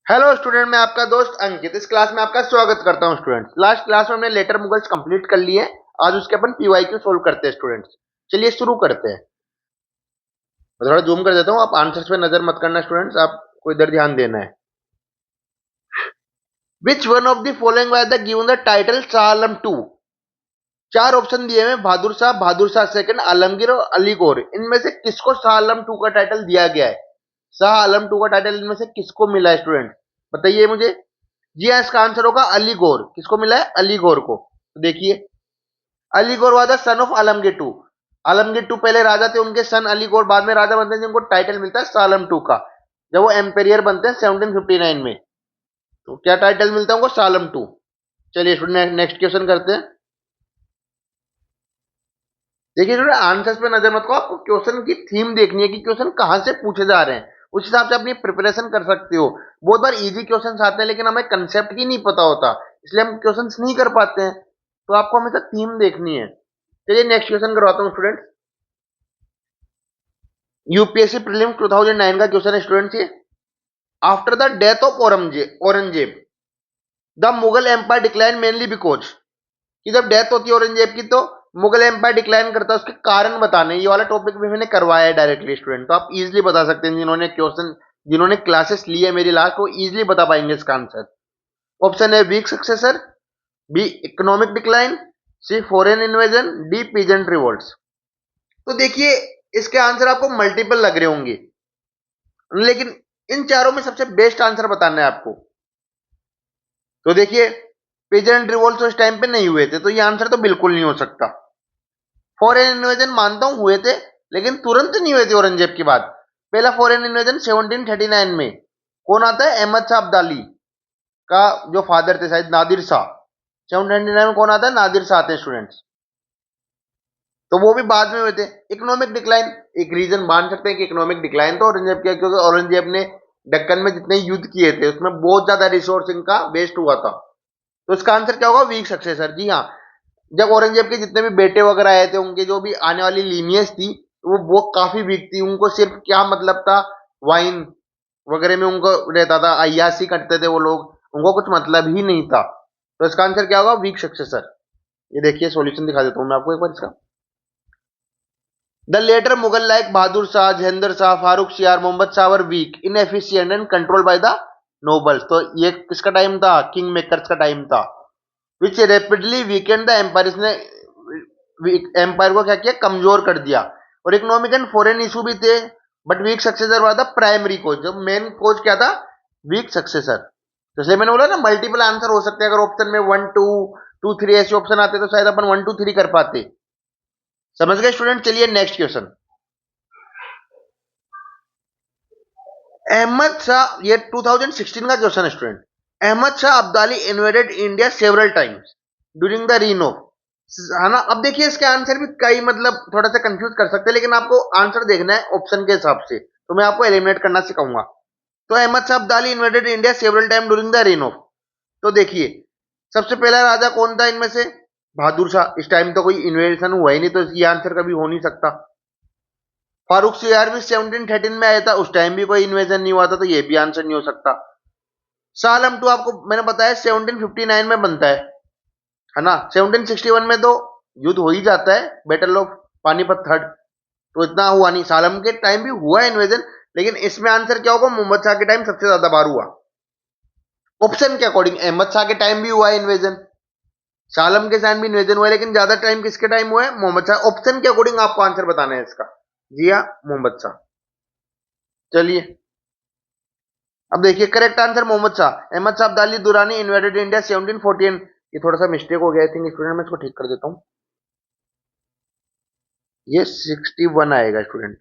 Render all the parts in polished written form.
Hello student, मैं आपका दोस्त अंकित इस क्लास में आपका स्वागत करता हूं। स्टूडेंट्स, लास्ट क्लास में हमने लेटर मुगल्स कंप्लीट कर लिए। आज उसके अपन पीवाईक्यू सोल्व करते हैं। स्टूडेंट्स, चलिए शुरू करते हैं। मैं थोड़ा जूम कर देता हूं, आप आंसर्स पे नजर मत करना। स्टूडेंट्स, आपको इधर ध्यान देना है। Which one of the following was the given the title Shah Alam to. चार ऑप्शन दिए हैं, बहादुर शाह सेकंड, आलमगीर और अली गौर। इनमें से किसको शाह आलम टू का टाइटल दिया गया है? शाह आलम टू का टाइटल इनमें से किसको मिला है? स्टूडेंट बताइए मुझे। जी हाँ, इसका आंसर होगा अली गौर। किसको मिला है? अली गौर को। तो देखिए, Ali Gauhar was the son of Alamgir two. Alamgir two पहले राजा थे, उनके सन अली गौर बाद में राजा बनते हैं, जिनको टाइटल मिलता है सालम टू का, जब वो एम्पेरियर बनते हैं 1759 में। तो क्या टाइटल मिलता है उनको? सालम टू। चलिए स्टूडेंट, नेक्स्ट क्वेश्चन करते हैं। देखिए स्टूडेंट, आंसर्स पे नजर मत करो, आपको क्वेश्चन की थीम देखनी है कि क्वेश्चन कहां से पूछे जा रहे हैं। उस हिसाब से अपनी प्रिपरेशन कर सकते हो। बहुत बार इजी क्वेश्चंस आते हैं, लेकिन हमें कंसेप्ट ही नहीं पता होता, इसलिए हम क्वेश्चंस नहीं कर पाते हैं। तो आपको हमेशा थीम देखनी है। चलिए नेक्स्ट क्वेश्चन करवाता हूँ स्टूडेंट। यूपीएससी प्रीलिम्स 2009 का क्वेश्चन है स्टूडेंट्स ये। After the death of Aurangzeb the Mughal empire decline mainly because. कि जब डेथ होती है औरंगजेब की, तो मुगल एम्पायर डिक्लाइन करता है, उसके कारण बताने। ये वाला टॉपिक भी मैंने करवाया है डायरेक्टली स्टूडेंट, तो आप इजीली बता सकते हैं। जिन्होंने क्लासेस ली है मेरी लास्ट, वो इजीली बता पाएंगे इसका आंसर। ऑप्शन है weak successor, B economic decline, C foreign invasion, D peasant revolts. तो देखिए, इसके आंसर आपको मल्टीपल लग रहे होंगे, लेकिन इन चारों में सबसे बेस्ट आंसर बताना है आपको। तो देखिए, पीजेंट रिवोल्ट उस टाइम पे नहीं हुए थे, तो ये आंसर तो बिल्कुल नहीं हो सकता। फॉरेन इन्वेजन मानता हूं हुए थे, लेकिन तुरंत नहीं हुए थे औरंगजेब के बाद। पहला फॉरेन इन्वेजन 1739 में। कौन आता है? अहमद शाह अब्दाली का जो फादर थे, शायद नादिर शाह। 1739 में कौन आता है? नादिर शाह आते हैं स्टूडेंट्स। तो वो भी बाद में हुए थे। इकोनॉमिक डिक्लाइन, एक रीजन मान सकते हैं कि इकोनॉमिक डिक्लाइन तो औरंगजेब किया, क्योंकि औरंगजेब ने दक्कन में जितने युद्ध किए थे, उसमें बहुत ज्यादा रिसोर्स इनका वेस्ट हुआ था। तो इसका आंसर क्या होगा? Weak successor. जी हाँ, जब औरंगजेब के जितने भी बेटे वगैरह आए थे, उनके जो भी आने वाली लीनियज थी, वो काफी वीक थी। उनको सिर्फ क्या मतलब था, वाइन वगैरह में उनको रहता था, अय्यासी करते थे वो लोग, उनको कुछ मतलब ही नहीं था। तो इसका आंसर क्या होगा? Weak successor. ये देखिए, सॉल्यूशन दिखा देता हूं मैं आपको एक बार इसका। The later Mughal like Bahadur Shah, Jahandar Shah, Farrukh Siyar, Mohammad Shah were weak, inefficient and control by the nobles. तो ये किसका टाइम था? किंग मेकर्स का टाइम था। विच रेपिडली वीकेंड द एम्पायर। इसने एम्पायर को क्या किया? कमजोर कर दिया। और इकोनॉमिक एंड फॉरेन इशू भी थे, बट वीक सक्सेसर हुआ था प्राइमरी कोच। जो मेन कोच क्या था? Weak successor. तो इसलिए मैंने बोला ना, मल्टीपल आंसर हो सकते हैं। अगर ऑप्शन में 1 2 2 3 ऐसे ऑप्शन आते, तो शायद अपन 1 2 3 कर पाते। समझ गए स्टूडेंट? चलिए नेक्स्ट क्वेश्चन। अहमद शाह, ये 2016 का क्वेश्चन है student. Ahmad Shah Abdali invaded India several times during the reign of. है ना? अब देखिए, इसके आंसर भी कई मतलब थोड़ा सा कंफ्यूज कर सकते हैं, लेकिन आपको आंसर देखना है ऑप्शन के हिसाब से, तो मैं आपको एलिमिनेट करना सिखाऊंगा। तो Ahmad Shah Abdali invaded India several time during the reign of. तो देखिए, सबसे पहला राजा कौन था इनमें से? बहादुर शाह। इस टाइम तो कोई इन्वेजन हुआ ही नहीं, तो ये आंसर कभी हो नहीं सकता। फारूक सियार भी 1713 में आया था, उस टाइम भी कोई इन्वेजन नहीं हुआ था, तो ये भी आंसर नहीं हो सकता। शाह आलम टू आपको मैंने बताया 1759 में बनता है ना? 1761 में तो युद्ध हो ही जाता है, बैटल ऑफ पानीपत थर्ड। तो इतना हुआ नहीं। सालम के टाइम भी हुआ है इन्वेजन, लेकिन इसमें आंसर क्या होगा? मोहम्मद शाह के टाइम सबसे ज्यादा बार हुआ। ऑप्शन के अकॉर्डिंग अहमद शाह के टाइम भी हुआ है इन्वेजन, सालम के टाइम भी इन्वेजन हुआ है, लेकिन ज्यादा टाइम किसके टाइम हुआ है? मोहम्मद शाह। ऑप्शन के अकॉर्डिंग आपको आंसर बताना है इसका। जी हाँ, मोहम्मद शाह। चलिए, अब देखिए, correct answer Mohammad Shah. Ahmad Shah Abdali Durrani invaded India 1714। ये थोड़ा सा मिस्टेक हो गया, आई थिंक स्टूडेंट, मैं इसको ठीक कर देता हूँ। ये 61 आएगा स्टूडेंट।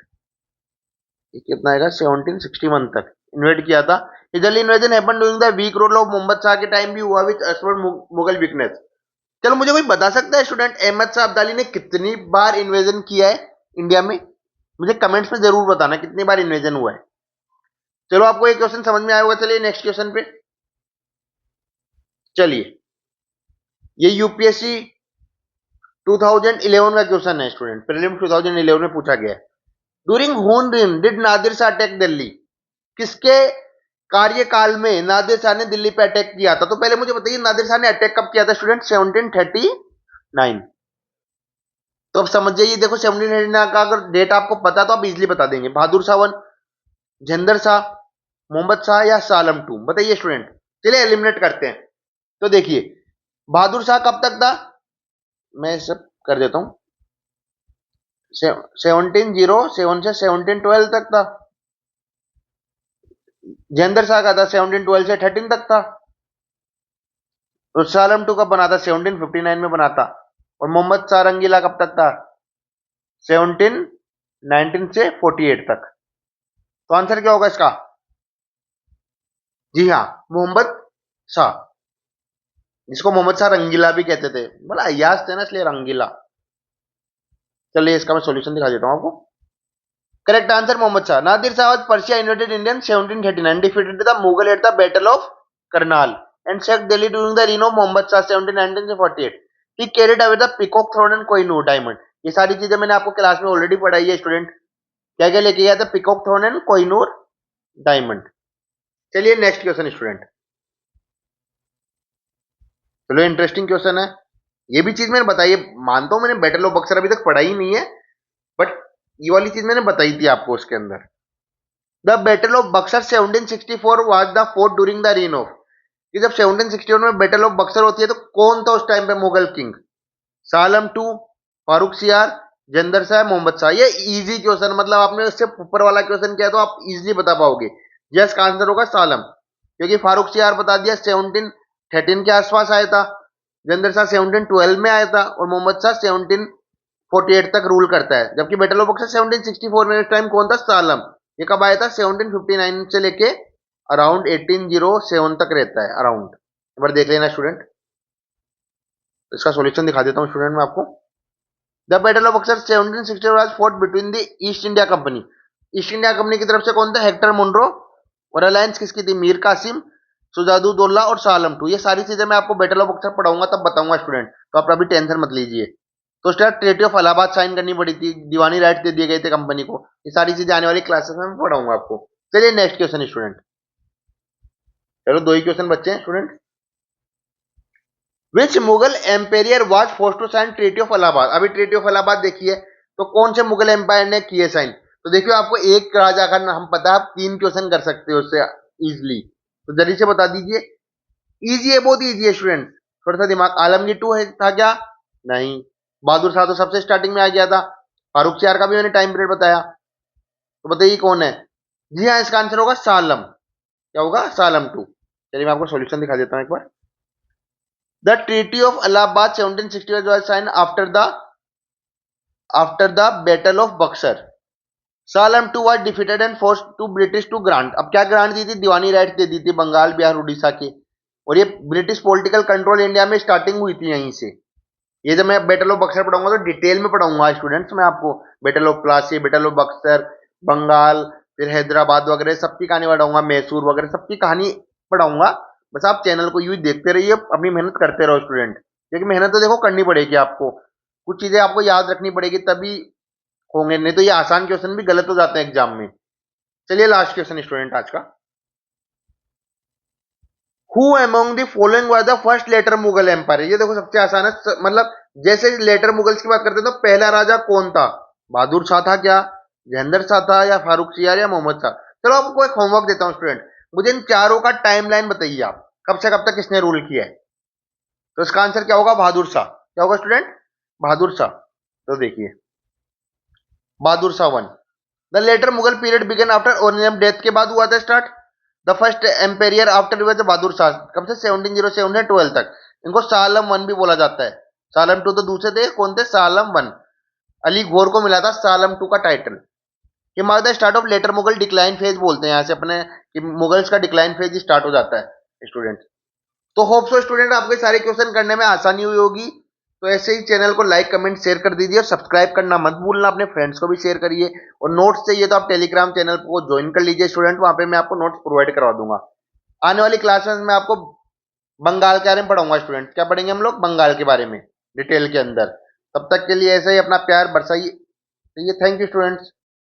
ये कितना आएगा? 1761 तक इन्वेड किया था। Easily invasion happen during the weak rule of Mohammad Shah के टाइम भी हुआ विद मुगल वीकनेस। चलो, मुझे कोई बता सकता है स्टूडेंट, अहमद शाह अब्दाली ने कितनी बार इन्वेजन किया है इंडिया में? मुझे कमेंट्स में जरूर बताना कितनी बार इन्वेजन हुआ है। चलो, आपको एक क्वेश्चन समझ में आया होगा। चलिए नेक्स्ट क्वेश्चन पे चलिए। ये यूपीएससी 2011 का क्वेश्चन है स्टूडेंट, प्रीलिम्स 2011 में पूछा गया है। ड्यूरिंग हून रिन डिड नादिर शाह अटैक दिल्ली। किसके कार्यकाल में नादिर शाह ने दिल्ली पे अटैक किया था? तो पहले मुझे बताइए नादिर शाह ने अटैक कब किया था स्टूडेंट? 1739। तो अब समझ जाइए, देखो 1739 का अगर डेट आपको पता तो आप इजीली बता देंगे। बहादुर शाह 1, जहंदर शाह, मोहम्मद शाह या शाह आलम 2? बताइए स्टूडेंट। चलिए एलिमिनेट करते हैं। तो देखिए बहादुर शाह कब तक था, मैं सब कर देता हूं। 1707 से 1712 तक था। जहंदर शाह का था 1712 से 13 तक था। तो शाह आलम 2 कब बना था? 1759 में बना था। और मोहम्मद शाह रंगीला कब तक था? 1719 से 48 तक। तो आंसर क्या होगा इसका? जी हाँ, मोहम्मद शाह, जिसको मोहम्मद शाह रंगीला भी कहते थे, बोला अय्याज थे ना इसलिए रंगीला। चलिए इसका मैं सॉल्यूशन दिखा देता हूं आपको। Correct answer Mohammad Shah. Nadir Shah was Persia invaded India in 1739, defeated the Mughal at the Battle of Karnal and sacked Delhi during the reign of Muhammad Shah 1719 से 48. He carried away the peacock throne and Kohinoor diamond. ये सारी चीजें मैंने आपको class में already पढ़ाई है student. क्या क्या लेके गया था? Peacock throne and Kohinoor diamond. चलिए नेक्स्ट क्वेश्चन स्टूडेंट। चलो इंटरेस्टिंग क्वेश्चन है। ये भी चीज मैंने बताई है, मानता हूं मैंने बैटल ऑफ बक्सर अभी तक पढ़ा ही नहीं है, बट ये वाली चीज मैंने बताई थी आपको उसके अंदर। The battle of Buxar 1764 was the fought during the reign of. कि जब 1761 में बैटल ऑफ बक्सर होती है तो कौन था उस टाइम पे मुगल किंग? शाह आलम 2, फारूक सियार, जंदर शाह, मोहम्मद शाह? ये इजी क्वेश्चन, मतलब आपने उससे ऊपर वाला क्वेश्चन किया तो आप इजीली बता पाओगे। यस का आंसर होगा शाह आलम, क्योंकि फारूक सियार बता दिया 1713 के आसपास आया था, जंदर शाह 1712 में आया था और मोहम्मद शाह 1748 तक रूल करता है। जबकि बैटल ऑफ बक्सर 1764 में उस टाइम कौन था? शाह आलम। ये कब आया था? 1759 से लेके अराउंड 1807 तक रहता है अराउंड। एक बार देख लेना स्टूडेंट। इसका सॉल्यूशन दिखा देता हूं स्टूडेंट मैं आपको। The battle of Buxar 1760 was fought between the east India company. East India company की तरफ से कौन था? Hector Munro. और अलायंस किसकी थी? मीर कासिम, सुजादुद्दौला और शाह आलम 2। ये सारी चीजें मैं आपको बैटल ऑफ बक्सर पढ़ाऊंगा तब बताऊंगा स्टूडेंट, तो आप अभी टेंशन मत लीजिए। तो start treaty of Allahabad sign करनी पड़ी थी, दीवानी राइट दे दिए गए थे कंपनी को। ये सारी चीजें आने वाली क्लासेस में मैं पढ़ाऊंगा आपको। चलिए नेक्स्ट क्वेश्चन स्टूडेंट। चलो दो ही क्वेश्चन बच्चे हैं student. Which Mughal emperor was force to sign treaty of Allahabad? अभी ट्रीटी ऑफ इलाहाबाद देखिए तो कौन से मुगल एम्पायर ने किए साइन? तो देखिए आपको एक राजा का नाम पता है, आप 3 क्वेश्चन कर सकते हो उससे इजिली, तो जल्दी से बता दीजिए। इजी है, बहुत इजी है स्टूडेंट, थोड़ा सा दिमाग। आलमगीर 2 है था क्या? नहीं। बहादुर शाह तो सबसे स्टार्टिंग में आ गया था। फारूक सियार का भी मैंने टाइम पीरियड बताया। तो बताइए कौन है? जी हाँ, इसका आंसर होगा शाह आलम। क्या होगा? शाह आलम 2। चलिए मैं आपको सॉल्यूशन दिखा देता हूं एक बार। The Treaty of Allahabad 1760 was signed after the Battle of Buxar. Shah Alam II was defeated and forced to British to grant. अब क्या ग्रांट दी थी? दीवानी राइट दे दी थी बंगाल, बिहार, उड़ीसा के। और ये ब्रिटिश पॉलिटिकल कंट्रोल इंडिया में स्टार्टिंग हुई थी यहीं से। ये जब मैं बैटल ऑफ बक्सर पढ़ाऊंगा तो डिटेल में पढ़ाऊंगा स्टूडेंट्स मैं आपको। Battle of Plassey, battle of Buxar, Bengal, फिर हैदराबाद वगैरह सबकी कहानी पढ़ाऊंगा, मैसूर वगैरह सबकी कहानी पढ़ाऊंगा। बस आप चैनल को यूज देखते रहिए, अपनी मेहनत करते रहो स्टूडेंट, क्योंकि मेहनत तो देखो करनी पड़ेगी आपको। कुछ चीजें आपको याद रखनी पड़ेगी तभी होंगे, नहीं तो ये आसान क्वेश्चन भी गलत हो जाते हैं एग्जाम में। चलिए लास्ट क्वेश्चन स्टूडेंट आज का। Who among the following was the first later Mughal empire? ये देखो सबसे आसान है, मतलब जैसे लेटर मुगल्स की बात करते हैं तो पहला राजा कौन था? बहादुर शाह था क्या, जहंदर शाह था, या फारूक सियार, या मोहम्मद शाह? चलो आपको एक होमवर्क देता हूं स्टूडेंट, मुझे इन चारों का टाइमलाइन बताइए आप, कब से कब तक किसने रूल किया है। तो इसका आंसर क्या होगा? बहादुर शाह। क्या होगा स्टूडेंट? बहादुर शाह। तो देखिए Bahadur Shah 1। The later Mughal period began after Aurangzeb death के बाद हुआ था start. The first emperor after Bahadur Shah, कब से? 1707 से 12 तक। इनको शाह आलम 1 भी बोला जाता है। शाह आलम 2 तो दूसरे थे, कौन थे? शाह आलम 1। अली घोर को मिला था शाह आलम 2 का टाइटल। ये mark the start of later Mughal decline phase बोलते हैं यहाँ से अपने, कि मुगल्स का डिक्लाइन फेज स्टार्ट हो जाता है स्टूडेंट। तो होप सो स्टूडेंट आपके सारे क्वेश्चन करने में आसानी हुई होगी। तो ऐसे ही चैनल को लाइक, कमेंट, शेयर कर दीजिए और सब्सक्राइब करना मत भूलना, अपने फ्रेंड्स को भी शेयर करिए। और नोट्स चाहिए तो आप टेलीग्राम चैनल को ज्वाइन कर लीजिए स्टूडेंट, वहां पे मैं आपको नोट्स प्रोवाइड करवा दूंगा। आने वाली क्लासेस में आपको बंगाल के बारे में पढ़ाऊंगा स्टूडेंट। क्या पढ़ेंगे हम लोग? बंगाल के बारे में डिटेल के अंदर। तब तक के लिए ऐसे ही अपना प्यार बरसाइए। Thank you students.